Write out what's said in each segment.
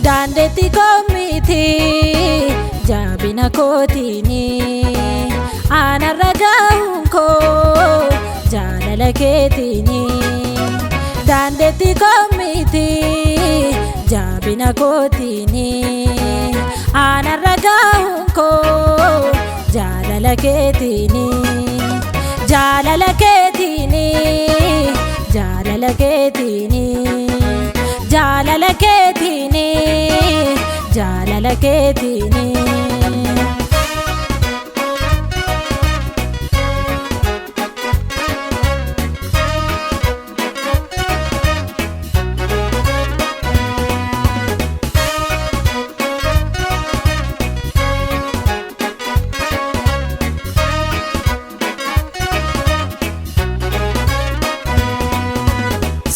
Dandeetti koomiti jabina kootini anarra ga'uun koo jaalala keetini. Dandeetti koomiti jabina kootini anarra ga'uun koo jaalala keetini. Jaalala keetini jaalala keetini jaalala keetini jaalala keetini.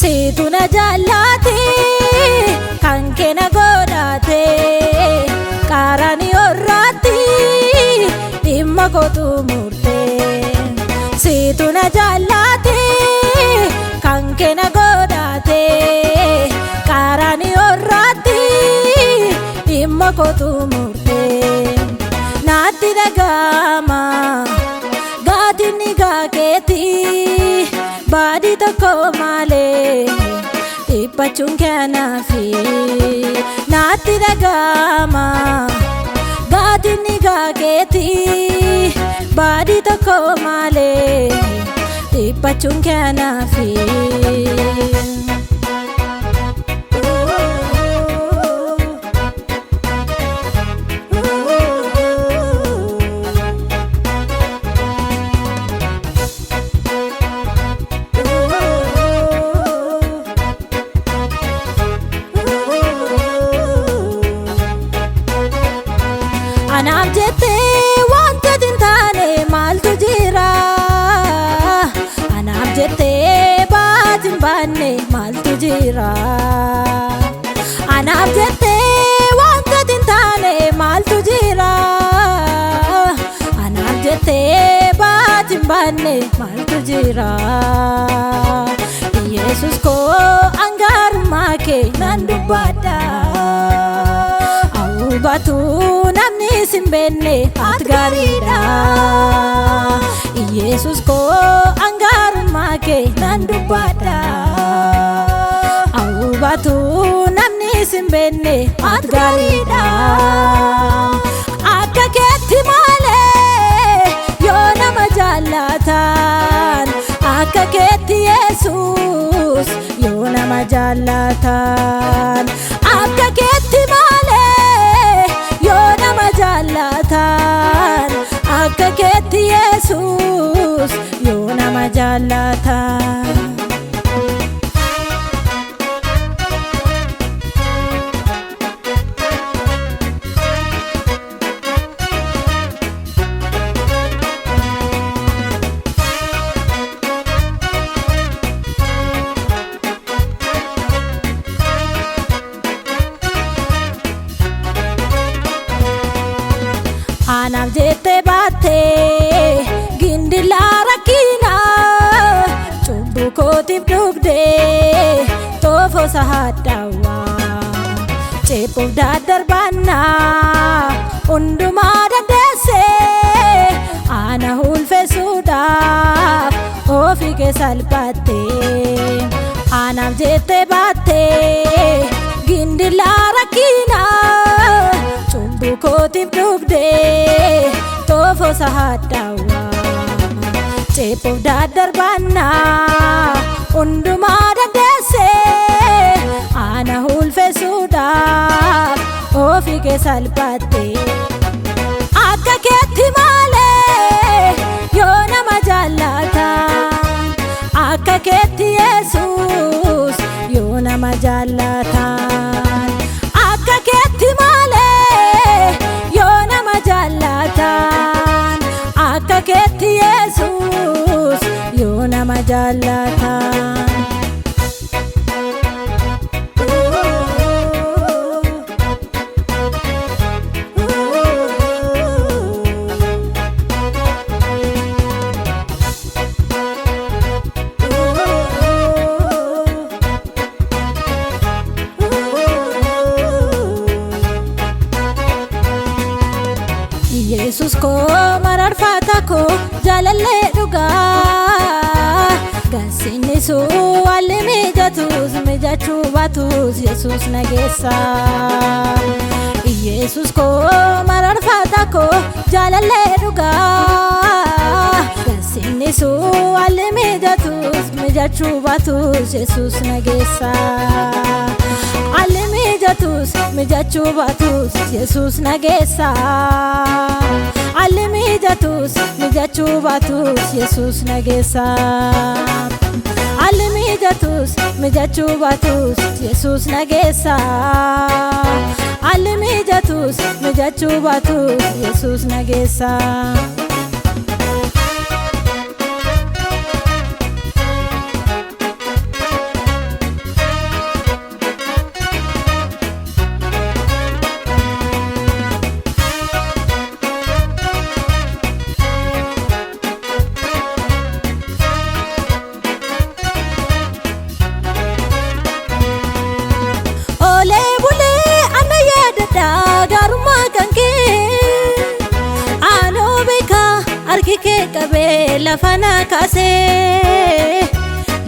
Situ na jaalati kan kee na godhate qaranii irratti dhimma kootu murte. Situ na jaalati kan kee na godhate qaranii irratti dhimma kootu murte. Naatti dhaga'ama gaadini gaakeeti baadii tokko malee dhiphachuun kanaafi. Naatti dhaga'ama gaadini gaakeeti baadii tokko malee dhiphachuun kanaafi. Anaaf jettee wanta hin taane maaltu jira? Anaaf jettee baat hin baanne maaltu jira? Anaaf jettee wanta hin taane maaltu jira? Anaaf jettee baat hin baanne maaltu jira? Yesus koo angaarummaa kee nan dubbadha. Batu namni sin beekne ati gaariidha. Yesus koo angaarummaa kee nan dubbadha. Batu namni sin beekne ati gaariidha. Akka keetti malee yoo nama jaallatan akka keetti Yesus yoo nama jaallatan akka keetti jaallatan akka keetti Yesus yoo nama jaallatan. Anaaf jettee baattee gindilaa rakkina cubbuu kootiif dhugdee xoofoo sahadhaawaa ceepuuf daddarbannaa hundumaa dandeessee ana ulfeessuudhaaf ofii kee salphattee. Anaaf jettee baattee gindilaa rakkina cubbuu kootiif dhugdee xoofoo sahadhaawaa ceepuuf daddarbannaa hundumaa dandeessee ana ulfeessuudhaaf ofii kee salphattee. Akka keetti malee yoo nama jaallatan akka keetti Yesus yoo nama jaallatan akka keetti malee yoo nama jaallatan akka keetti Yesus nama jaallatan. Yesus ko mararfata ko jalalle dhuga gansinisu walli mijachuu baatus Yesus nageessa. Yesus ko mararfata ko jalalle dhuga gansinisu walli mijachuu baatus Yesus nageessa. Mijachuu baatus Yesus nageessa. Mijachuu baatus Yesus nageessa. Mijachuu baatus Yesus nageessa. Mijachuu baatus Yesus nageessa.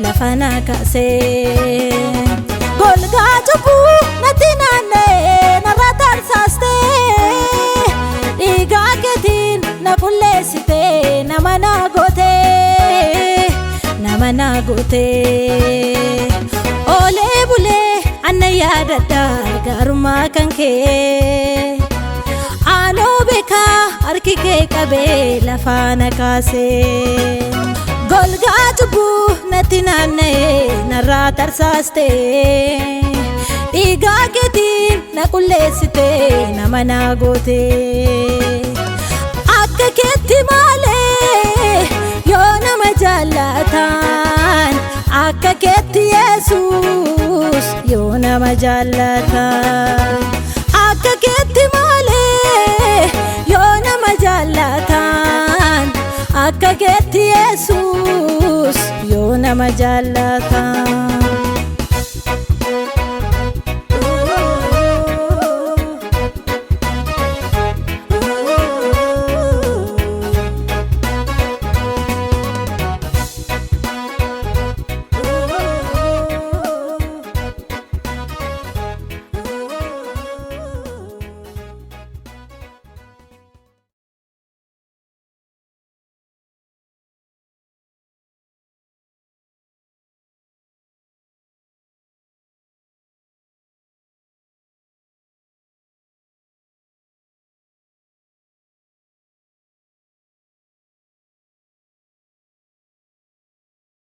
Lafana kaasee golgaa cubbuu natti naanna'ee narra tarsaastee dhiigaa keetiin na qulleessitee nama na gootee oolee bulee anna yaadadha gaarummaa kan kee aanoo beekaa harki kee qabee lafana kaasee. Golgaa cubbuu natti naanna'ee narra tarsaastee dhiigaa keetiin na qulleessitee nama na gootee. Akka keetti malee yoo nama jaallatan akka keetti Yesus yoo nama jaallatan. Akka keetti malee yoo nama jaallatan akka keetti Yesus yoo nama jaallatan.